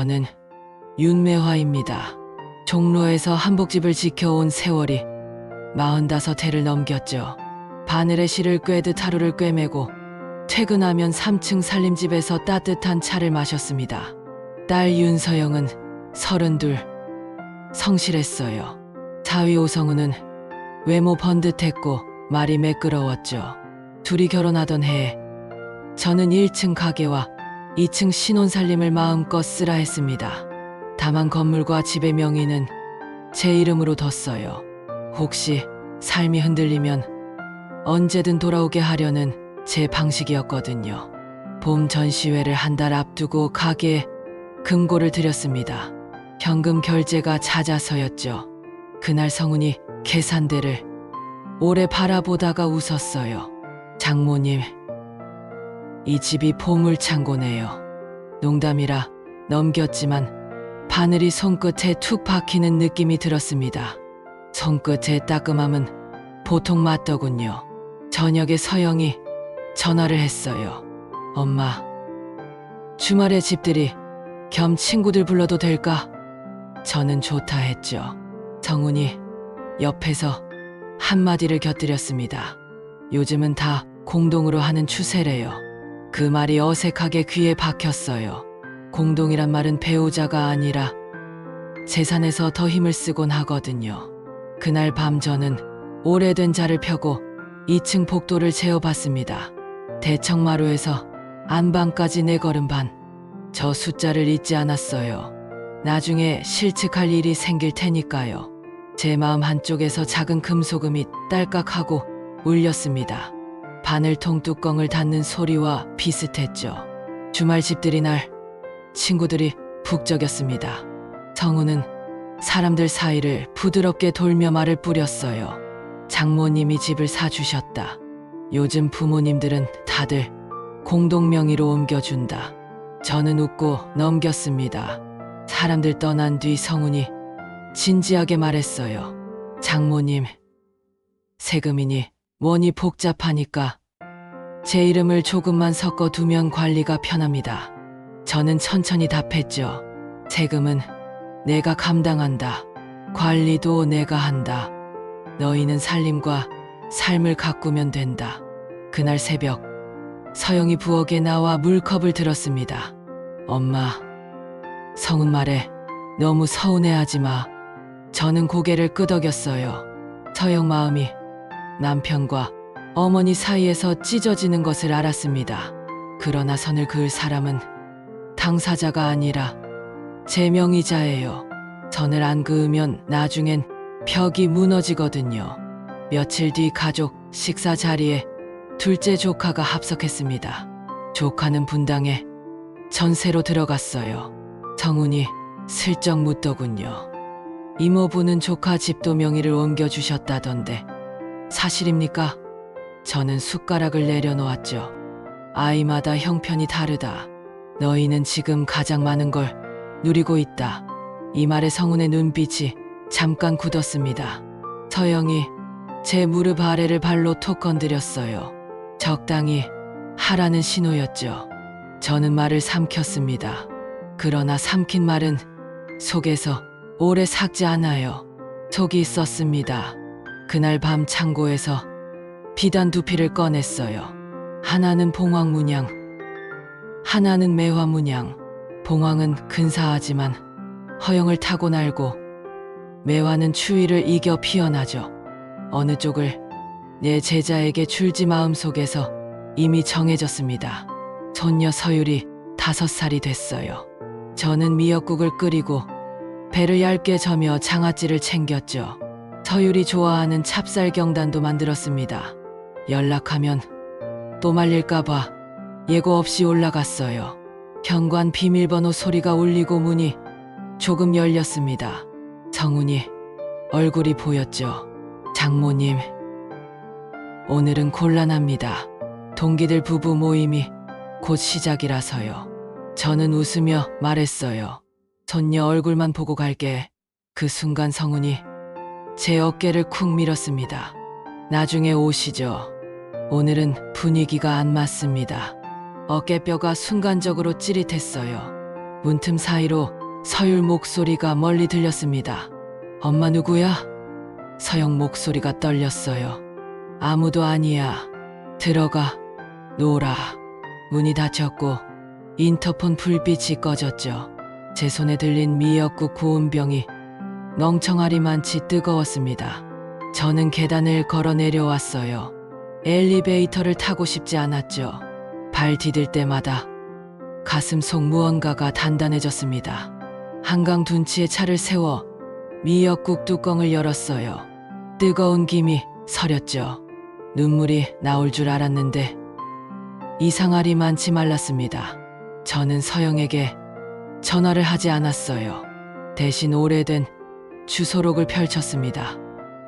저는 윤매화입니다. 종로에서 한복집을 지켜온 세월이 45해를 넘겼죠. 바늘에 실을 꿰듯 하루를 꿰매고 퇴근하면 3층 살림집에서 따뜻한 차를 마셨습니다. 딸 윤서영은 32, 성실했어요. 사위 오성우는 외모 번듯했고 말이 매끄러웠죠. 둘이 결혼하던 해에 저는 1층 가게와 2층 신혼살림을 마음껏 쓰라 했습니다. 다만 건물과 집의 명의는 제 이름으로 뒀어요. 혹시 삶이 흔들리면 언제든 돌아오게 하려는 제 방식이었거든요. 봄 전시회를 한 달 앞두고 가게에 금고를 들였습니다. 현금 결제가 잦아서였죠. 그날 성훈이 계산대를 오래 바라보다가 웃었어요. 장모님, 이 집이 보물창고네요. 농담이라 넘겼지만 바늘이 손끝에 툭 박히는 느낌이 들었습니다. 손끝의 따끔함은 보통 맞더군요. 저녁에 서영이 전화를 했어요. 엄마, 주말에 집들이 겸 친구들 불러도 될까? 저는 좋다 했죠. 성훈이 옆에서 한마디를 곁들였습니다. 요즘은 다 공동으로 하는 추세래요. 그 말이 어색하게 귀에 박혔어요. 공동이란 말은 배우자가 아니라 재산에서 더 힘을 쓰곤 하거든요. 그날 밤 저는 오래된 자를 펴고 2층 복도를 재어봤습니다. 대청마루에서 안방까지 4걸음 반. 저 숫자를 잊지 않았어요. 나중에 실측할 일이 생길 테니까요. 제 마음 한쪽에서 작은 금소금이 딸깍하고 울렸습니다. 바늘통 뚜껑을 닫는 소리와 비슷했죠. 주말 집들이 날 친구들이 북적였습니다. 성우는 사람들 사이를 부드럽게 돌며 말을 뿌렸어요. 장모님이 집을 사주셨다. 요즘 부모님들은 다들 공동명의로 옮겨준다. 저는 웃고 넘겼습니다. 사람들 떠난 뒤 성훈이 진지하게 말했어요. 장모님, 세금이니 원이 복잡하니까 제 이름을 조금만 섞어두면 관리가 편합니다. 저는 천천히 답했죠. 세금은 내가 감당한다. 관리도 내가 한다. 너희는 살림과 삶을 가꾸면 된다. 그날 새벽 서영이 부엌에 나와 물컵을 들었습니다. 엄마, 성훈 말에 너무 서운해하지 마. 저는 고개를 끄덕였어요. 서영 마음이 남편과 어머니 사이에서 찢어지는 것을 알았습니다. 그러나 선을 그을 사람은 당사자가 아니라 제 명의자예요. 선을 안 그으면 나중엔 벽이 무너지거든요. 며칠 뒤 가족 식사 자리에 둘째 조카가 합석했습니다. 조카는 분당에 전세로 들어갔어요. 성훈이 슬쩍 묻더군요. 이모부는 조카 집도 명의를 옮겨주셨다던데 사실입니까? 저는 숟가락을 내려놓았죠. 아이마다 형편이 다르다. 너희는 지금 가장 많은 걸 누리고 있다. 이 말에 성훈의 눈빛이 잠깐 굳었습니다. 서영이 제 무릎 아래를 발로 톡 건드렸어요. 적당히 하라는 신호였죠. 저는 말을 삼켰습니다. 그러나 삼킨 말은 속에서 오래 삭지 않아요. 속이 있었습니다. 그날 밤 창고에서 비단 2피를 꺼냈어요. 하나는 봉황 문양, 하나는 매화 문양. 봉황은 근사하지만 허영을 타고 날고 매화는 추위를 이겨 피어나죠. 어느 쪽을 내 제자에게 줄지 마음속에서 이미 정해졌습니다. 손녀 서율이 5살이 됐어요. 저는 미역국을 끓이고 배를 얇게 저며 장아찌를 챙겼죠. 서율이 좋아하는 찹쌀경단도 만들었습니다. 연락하면 또 말릴까봐 예고 없이 올라갔어요. 현관 비밀번호 소리가 울리고 문이 조금 열렸습니다. 성훈이 얼굴이 보였죠. 장모님, 오늘은 곤란합니다. 동기들 부부 모임이 곧 시작이라서요. 저는 웃으며 말했어요. 손녀 얼굴만 보고 갈게. 그 순간 성훈이 제 어깨를 쿡 밀었습니다. 나중에 오시죠. 오늘은 분위기가 안 맞습니다. 어깨뼈가 순간적으로 찌릿했어요. 문틈 사이로 서율 목소리가 멀리 들렸습니다. 엄마 누구야? 서영 목소리가 떨렸어요. 아무도 아니야. 들어가. 놀아. 문이 닫혔고 인터폰 불빛이 꺼졌죠. 제 손에 들린 미역국 구운 병이 멍청아리만치 뜨거웠습니다. 저는 계단을 걸어 내려왔어요. 엘리베이터를 타고 싶지 않았죠. 발 디딜 때마다 가슴 속 무언가가 단단해졌습니다. 한강 둔치에 차를 세워 미역국 뚜껑을 열었어요. 뜨거운 김이 서렸죠. 눈물이 나올 줄 알았는데 이상하리만치 말랐습니다. 저는 서영에게 전화를 하지 않았어요. 대신 오래된 주소록을 펼쳤습니다.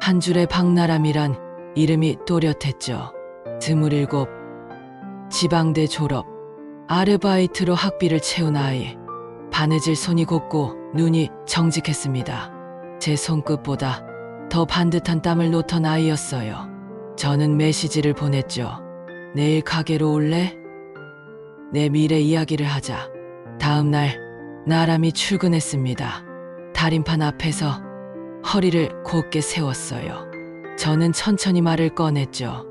한 줄의 박나람이란 이름이 또렷했죠. 27, 지방대 졸업, 아르바이트로 학비를 채운 아이. 바느질 손이 곱고 눈이 정직했습니다. 제 손끝보다 더 반듯한 땀을 놓던 아이였어요. 저는 메시지를 보냈죠. 내일 가게로 올래? 내 미래 이야기를 하자. 다음 날 나람이 출근했습니다. 달인판 앞에서 허리를 곧게 세웠어요. 저는 천천히 말을 꺼냈죠.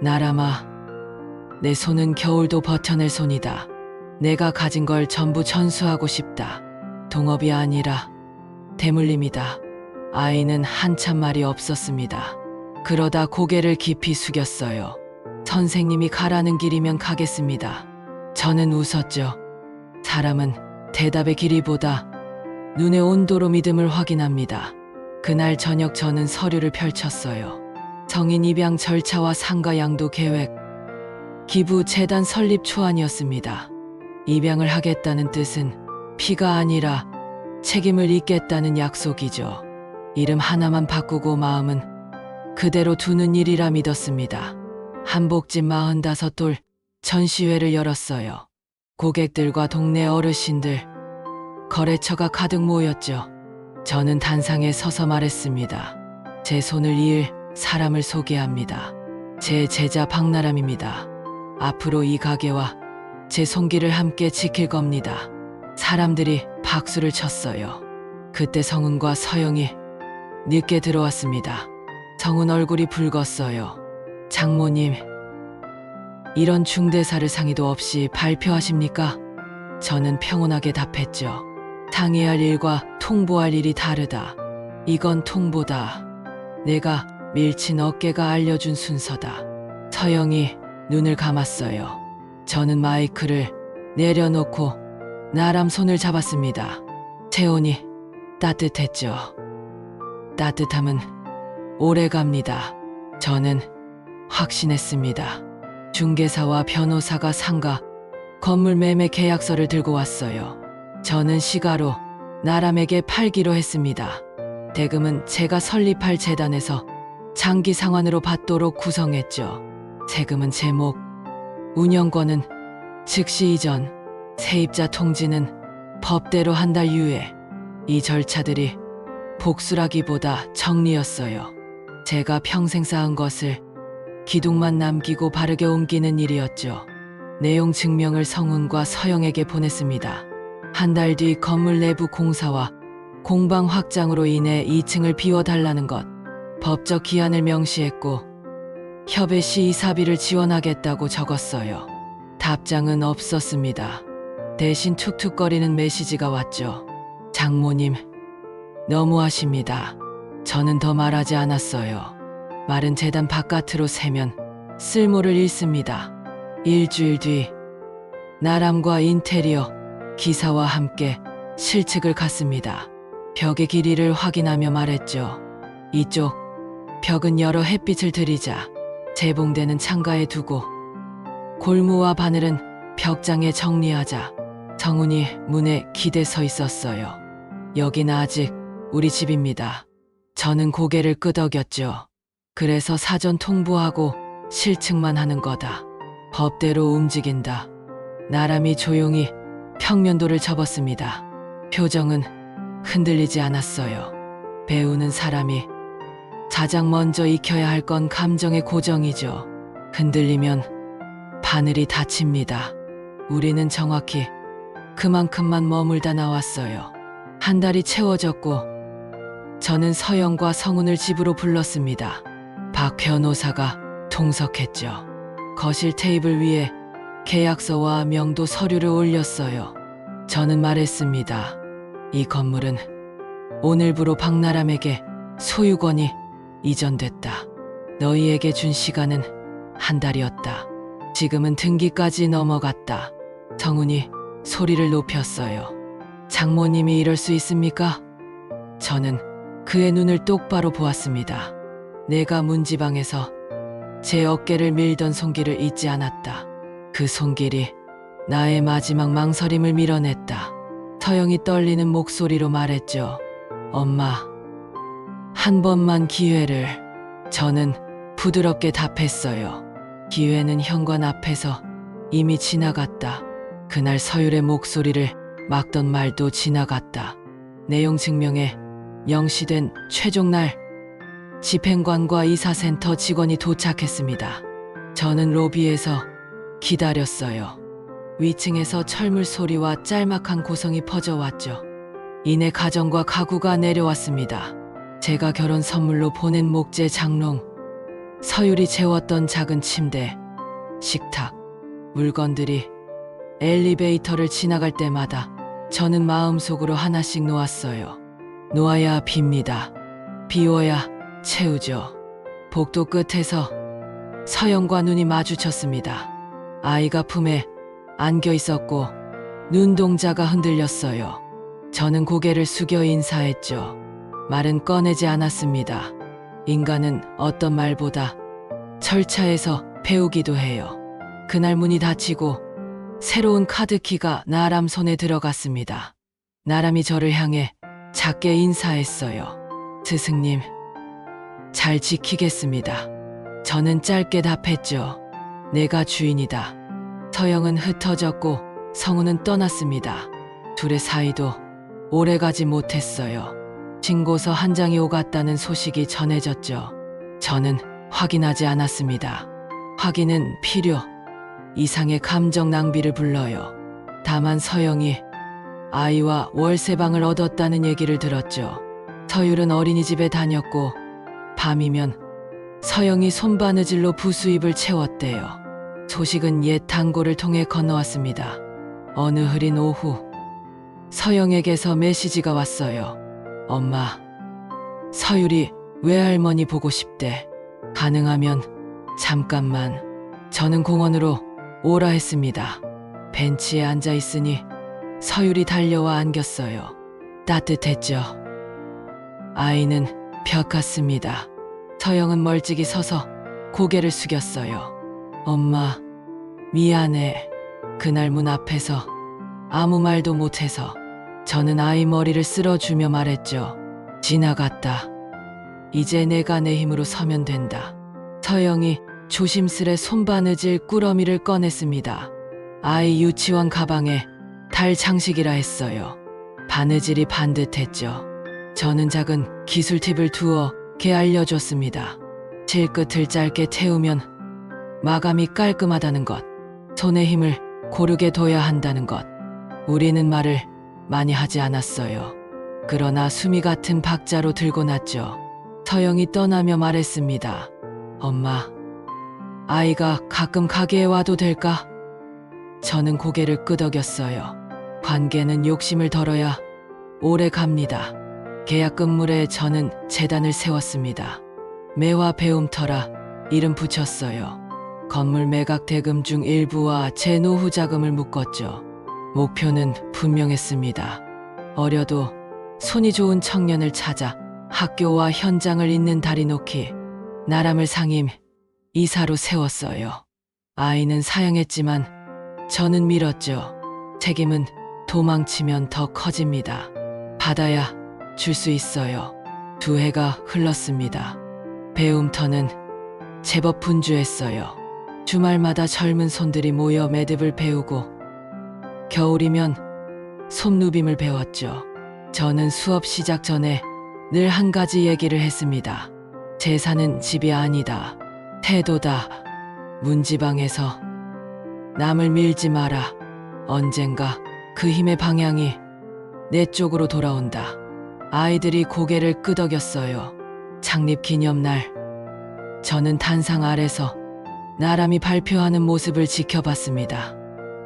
나람아, 내 손은 겨울도 버텨낼 손이다. 내가 가진 걸 전부 전수하고 싶다. 동업이 아니라 대물림이다. 아이는 한참 말이 없었습니다. 그러다 고개를 깊이 숙였어요. 선생님이 가라는 길이면 가겠습니다. 저는 웃었죠. 사람은 대답의 길이보다 눈의 온도로 믿음을 확인합니다. 그날 저녁 저는 서류를 펼쳤어요. 성인 입양 절차와 상가 양도 계획, 기부 재단 설립 초안이었습니다. 입양을 하겠다는 뜻은 피가 아니라 책임을 잇겠다는 약속이죠. 이름 하나만 바꾸고 마음은 그대로 두는 일이라 믿었습니다. 한복집 45돌 전시회를 열었어요. 고객들과 동네 어르신들, 거래처가 가득 모였죠. 저는 단상에 서서 말했습니다. 제 손을 이을 사람을 소개합니다. 제 제자 박나람입니다. 앞으로 이 가게와 제 손길을 함께 지킬 겁니다. 사람들이 박수를 쳤어요. 그때 성은과 서영이 늦게 들어왔습니다. 성은 얼굴이 붉었어요. 장모님, 이런 중대사를 상의도 없이 발표하십니까? 저는 평온하게 답했죠. 상의할 일과 통보할 일이 다르다. 이건 통보다. 내가 밀친 어깨가 알려준 순서다. 서영이 눈을 감았어요. 저는 마이크를 내려놓고 나람 손을 잡았습니다. 체온이 따뜻했죠. 따뜻함은 오래갑니다. 저는 확신했습니다. 중개사와 변호사가 상가, 건물 매매 계약서를 들고 왔어요. 저는 시가로 나람에게 팔기로 했습니다. 대금은 제가 설립할 재단에서 장기 상환으로 받도록 구성했죠. 세금은 제목, 운영권은 즉시 이전, 세입자 통지는 법대로 한 달 이후에. 이 절차들이 복수라기보다 정리였어요. 제가 평생 쌓은 것을 기둥만 남기고 바르게 옮기는 일이었죠. 내용 증명을 성훈과 서영에게 보냈습니다. 한 달 뒤 건물 내부 공사와 공방 확장으로 인해 2층을 비워달라는 것, 법적 기한을 명시했고 협의 시 이사비를 지원하겠다고 적었어요. 답장은 없었습니다. 대신 툭툭거리는 메시지가 왔죠. 장모님, 너무하십니다. 저는 더 말하지 않았어요. 말은 재단 바깥으로 새면 쓸모를 잃습니다. 일주일 뒤 나람과 인테리어 기사와 함께 실측을 갔습니다. 벽의 길이를 확인하며 말했죠. 이쪽 벽은 여러 햇빛을 들이자 재봉되는 창가에 두고 골무와 바늘은 벽장에 정리하자. 성훈이 문에 기대 서 있었어요. 여긴 아직 우리 집입니다. 저는 고개를 끄덕였죠. 그래서 사전 통보하고 실측만 하는 거다. 법대로 움직인다. 나람이 조용히 평면도를 접었습니다. 표정은 흔들리지 않았어요. 배우는 사람이 가장 먼저 익혀야 할 건 감정의 고정이죠. 흔들리면 바늘이 다칩니다. 우리는 정확히 그만큼만 머물다 나왔어요. 한 달이 채워졌고 저는 서영과 성훈을 집으로 불렀습니다. 박 변호사가 동석했죠. 거실 테이블 위에 계약서와 명도 서류를 올렸어요. 저는 말했습니다. 이 건물은 오늘부로 박나람에게 소유권이 이전됐다. 너희에게 준 시간은 한 달이었다. 지금은 등기까지 넘어갔다. 성훈이 소리를 높였어요. 장모님이 이럴 수 있습니까? 저는 그의 눈을 똑바로 보았습니다. 내가 문지방에서 제 어깨를 밀던 손길을 잊지 않았다. 그 손길이 나의 마지막 망설임을 밀어냈다. 서영이 떨리는 목소리로 말했죠. 엄마, 한 번만 기회를. 저는 부드럽게 답했어요. 기회는 현관 앞에서 이미 지나갔다. 그날 서율의 목소리를 막던 말도 지나갔다. 내용 증명에 명시된 최종 날 집행관과 이사센터 직원이 도착했습니다. 저는 로비에서 기다렸어요. 위층에서 철물 소리와 짤막한 고성이 퍼져왔죠. 이내 가정과 가구가 내려왔습니다. 제가 결혼 선물로 보낸 목재 장롱, 서율이 재웠던 작은 침대, 식탁, 물건들이 엘리베이터를 지나갈 때마다 저는 마음속으로 하나씩 놓았어요. 놓아야 빕니다. 비워야 채우죠. 복도 끝에서 서영과 눈이 마주쳤습니다. 아이가 품에 안겨 있었고 눈동자가 흔들렸어요. 저는 고개를 숙여 인사했죠. 말은 꺼내지 않았습니다. 인간은 어떤 말보다 절차에서 배우기도 해요. 그날 문이 닫히고 새로운 카드키가 나람 손에 들어갔습니다. 나람이 저를 향해 작게 인사했어요. 스승님, 잘 지키겠습니다. 저는 짧게 답했죠. 내가 주인이다. 서영은 흩어졌고 성훈은 떠났습니다. 둘의 사이도 오래가지 못했어요. 신고서 한 장이 오갔다는 소식이 전해졌죠. 저는 확인하지 않았습니다. 확인은 필요 이상의 감정 낭비를 불러요. 다만 서영이 아이와 월세방을 얻었다는 얘기를 들었죠. 서율은 어린이집에 다녔고 밤이면 서영이 손바느질로 부수입을 채웠대요. 소식은 옛 단고를 통해 건너왔습니다. 어느 흐린 오후 서영에게서 메시지가 왔어요. 엄마, 서율이 외할머니 보고 싶대. 가능하면 잠깐만. 저는 공원으로 오라 했습니다. 벤치에 앉아 있으니 서율이 달려와 안겼어요. 따뜻했죠. 아이는 벽 같습니다. 서영은 멀찍이 서서 고개를 숙였어요. 엄마, 미안해. 그날 문 앞에서 아무 말도 못해서 저는 아이 머리를 쓸어주며 말했죠. 지나갔다. 이제 내가 내 힘으로 서면 된다. 서영이 조심스레 손바느질 꾸러미를 꺼냈습니다. 아이 유치원 가방에 달 장식이라 했어요. 바느질이 반듯했죠. 저는 작은 기술 팁을 두어 걔 알려줬습니다. 실끝을 짧게 태우면 마감이 깔끔하다는 것, 손의 힘을 고르게 둬야 한다는 것. 우리는 말을 많이 하지 않았어요. 그러나 수미 같은 박자로 들고 났죠. 서영이 떠나며 말했습니다. 엄마, 아이가 가끔 가게에 와도 될까? 저는 고개를 끄덕였어요. 관계는 욕심을 덜어야 오래 갑니다. 계약 건물에 저는 재단을 세웠습니다. 매화 배움터라 이름 붙였어요. 건물 매각 대금 중 일부와 제 노후 자금을 묶었죠. 목표는 분명했습니다. 어려도 손이 좋은 청년을 찾아 학교와 현장을 잇는 다리 놓기, 나람을 상임 이사로 세웠어요. 아이는 사양했지만 저는 밀었죠. 책임은 도망치면 더 커집니다. 받아야 줄 수 있어요. 2해가 흘렀습니다. 배움터는 제법 분주했어요. 주말마다 젊은 손들이 모여 매듭을 배우고 겨울이면 솜누빔을 배웠죠. 저는 수업 시작 전에 늘 한 가지 얘기를 했습니다. 재산은 집이 아니다. 태도다. 문지방에서 남을 밀지 마라. 언젠가 그 힘의 방향이 내 쪽으로 돌아온다. 아이들이 고개를 끄덕였어요. 창립 기념날, 저는 단상 아래서 나람이 발표하는 모습을 지켜봤습니다.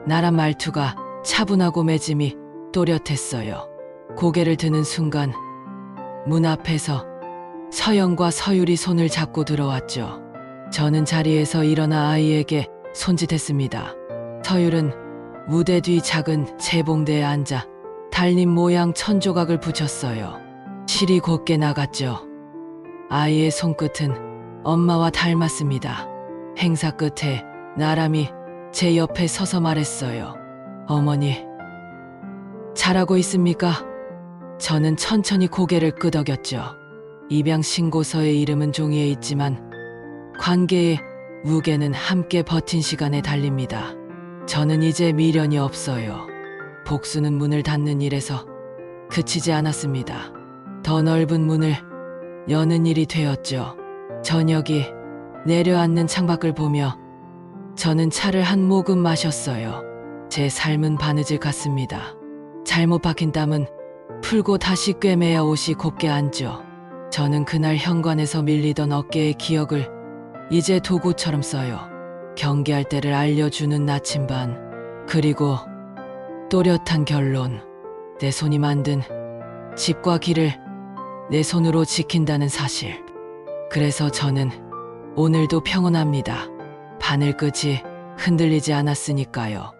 나람 말투가 차분하고 매짐이 또렷했어요. 고개를 드는 순간 문 앞에서 서영과 서율이 손을 잡고 들어왔죠. 저는 자리에서 일어나 아이에게 손짓했습니다. 서율은 무대 뒤 작은 재봉대에 앉아 달림 모양 천조각을 붙였어요. 실이 곧게 나갔죠. 아이의 손끝은 엄마와 닮았습니다. 행사 끝에 나람이 제 옆에 서서 말했어요. 어머니, 잘하고 있습니까? 저는 천천히 고개를 끄덕였죠. 입양 신고서의 이름은 종이에 있지만 관계의 무게는 함께 버틴 시간에 달립니다. 저는 이제 미련이 없어요. 복수는 문을 닫는 일에서 그치지 않았습니다. 더 넓은 문을 여는 일이 되었죠. 저녁이 내려앉는 창밖을 보며 저는 차를 한 모금 마셨어요. 제 삶은 바느질 같습니다. 잘못 박힌 땀은 풀고 다시 꿰매야 옷이 곱게 앉죠. 저는 그날 현관에서 밀리던 어깨의 기억을 이제 도구처럼 써요. 경계할 때를 알려주는 나침반, 그리고 또렷한 결론. 내 손이 만든 집과 길을 내 손으로 지킨다는 사실. 그래서 저는 오늘도 평온합니다. 바늘끝이 흔들리지 않았으니까요.